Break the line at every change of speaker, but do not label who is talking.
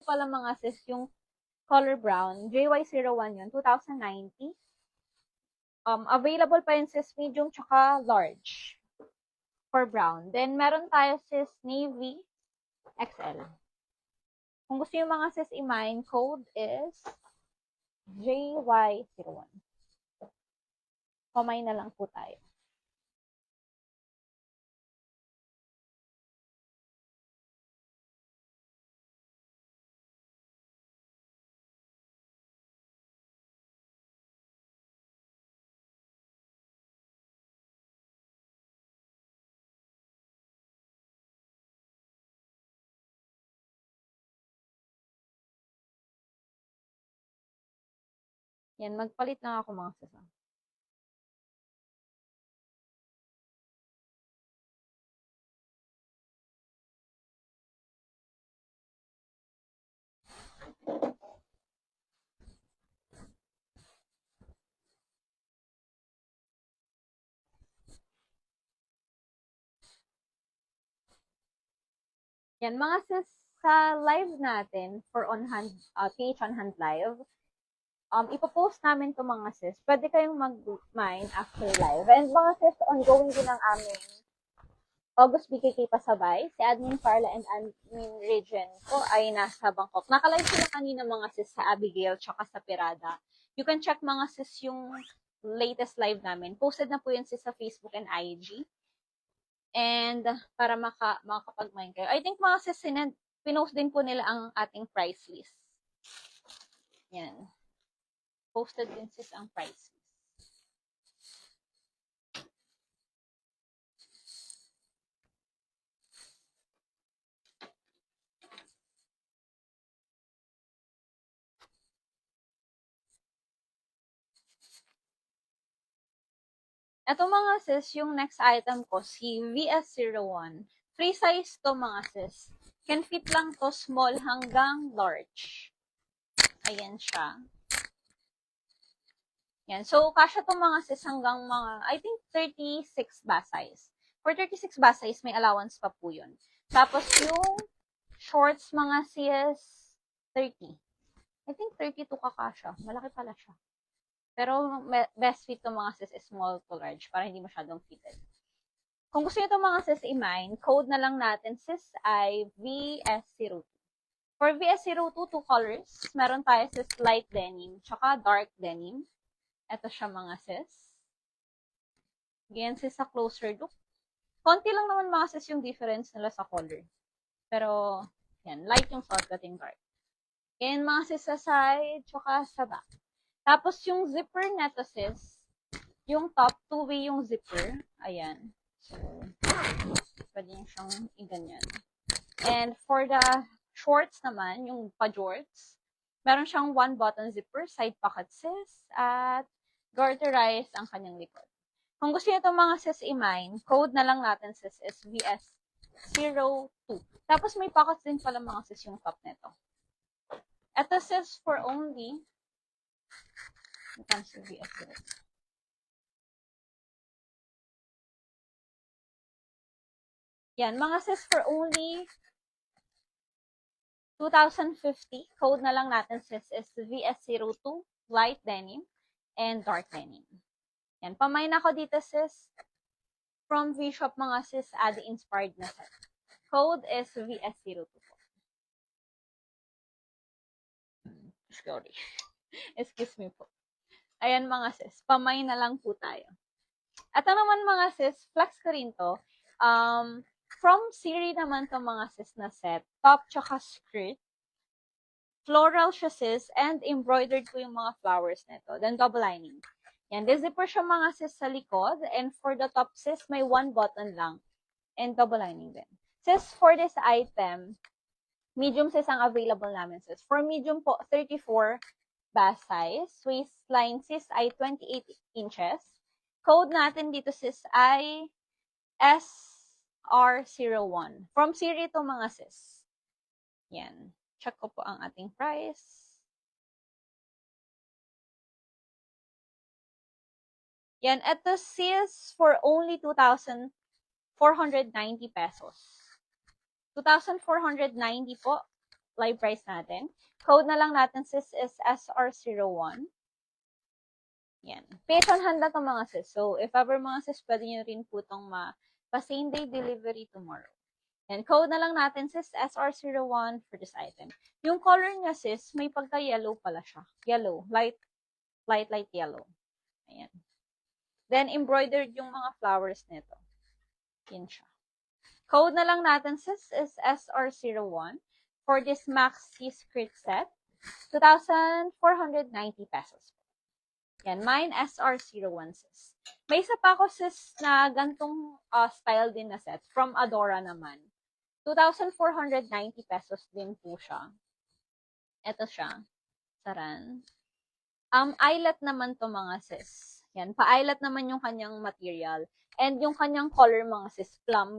pala mga sis yung color brown. JY01 yun, 2,090. Available pa yun sis medium tsaka large for brown. Then, meron tayo sis navy XL. Kung gusto yung mga sis i-mine, code is JY01. Pamay na lang po tayo. Yan, magpalit lang ako mga sis. Yan, mga sis, sa live natin for on-hand, PH on-hand live, ipopost namin to mga sis. Pwede kayong mag-mine after live. And mga sis, ongoing din ang aming August BKK pasabay. Si Admin Carla and Admin Regen ko ay nasa Bangkok. Nakalive sila kanina mga sis sa Abigail tsaka sa Pirada. You can check mga sis yung latest live namin. Posted na po yun sis sa Facebook and IG. And para makapag-mine kayo. I think mga sis, pinost din po nila ang ating price list. Yan. Posted din sis ang price list. Ito mga sis, yung next item ko, si VS01. Free size to mga sis. Can fit lang to small hanggang large. Ayan siya. Yan. So, kasha to mga sis hanggang mga, I think 36 ba size. For 36 ba size, may allowance pa po yun. Tapos yung shorts mga sis, 30. I think 32 kakasha. Malaki pala siya. Pero best fit to mga sis is small to large para hindi masyadong fitted. Kung gusto nyo to mga sis i-mine, code na lang natin sis ay VS02. For VS02, two colors. Meron tayo sis light denim tsaka dark denim. Ito siya mga sis. Ganyan sis sa closer look. Konti lang naman mga sis yung difference nila sa color. Pero, yan, light yung suot dating dark. Ganyan mga sis sa side tsaka sa back. Tapos, yung zipper neto, sis, yung top, two-way yung zipper. Ayan. So, pwede nyo siyang i-ganyan. And for the shorts naman, yung pa-jorts, meron siyang one-button zipper, side pocket, sis, at garterize ang kanyang likod. Kung gusto nyo itong mga sis i-mine, code na lang natin, sis, is VS02. Tapos, may pockets din pala mga sis yung top neto. Ito, sis, for only yan, mga sis, for only 2,050. Code na lang natin sis is VS02, light denim, and dark denim. Yan, pamain ako dito sis. From V-Shop mga sis, Adi inspired na set. Code is VS02 po. Sorry. Excuse me po. Ayan mga sis, pamay na lang po tayo. At naman mga sis, flex ko rin to. From Siri naman to mga sis na set. Top tsaka skirt. Floral siya sis, and embroidered po yung mga flowers nito. Then double lining. Yan, zipper siya mga sis sa likod. And for the top sis, may one button lang. And double lining din. Sis, for this item, medium sis ang available namin sis. For medium po, 34 bust size. Waistline sis ay 28 inches. Code natin dito sis ay SR01. From Siri to mga sis. Yan. Check ko po ang ating price. Yan. Ito sis for only 2,490 pesos. 2,490 po. live price natin. Code na lang natin, sis, is SR01. Yan. Based on hand na itong mga sis. So, if ever mga sis, pwede nyo rin po itong pa-same day delivery tomorrow. Yan. Code na lang natin, sis, SR01 for this item. Yung color niya, sis, may pagka-yellow pala siya. Yellow. Light yellow. Ayan. Then, embroidered yung mga flowers nito. Yan siya. Code na lang natin, sis, is SR01 for this maxi skirt set. 2,490 pesos. Yan, mine SR01, sis. May isa pa ako, sis, na gantong style din na set from Adora naman. 2,490 pesos din po siya. Ito siya. Saran. Eyelet naman to mga sis. Yan, pa-eyelet naman yung kanyang material. And yung kanyang color mga sis, plum.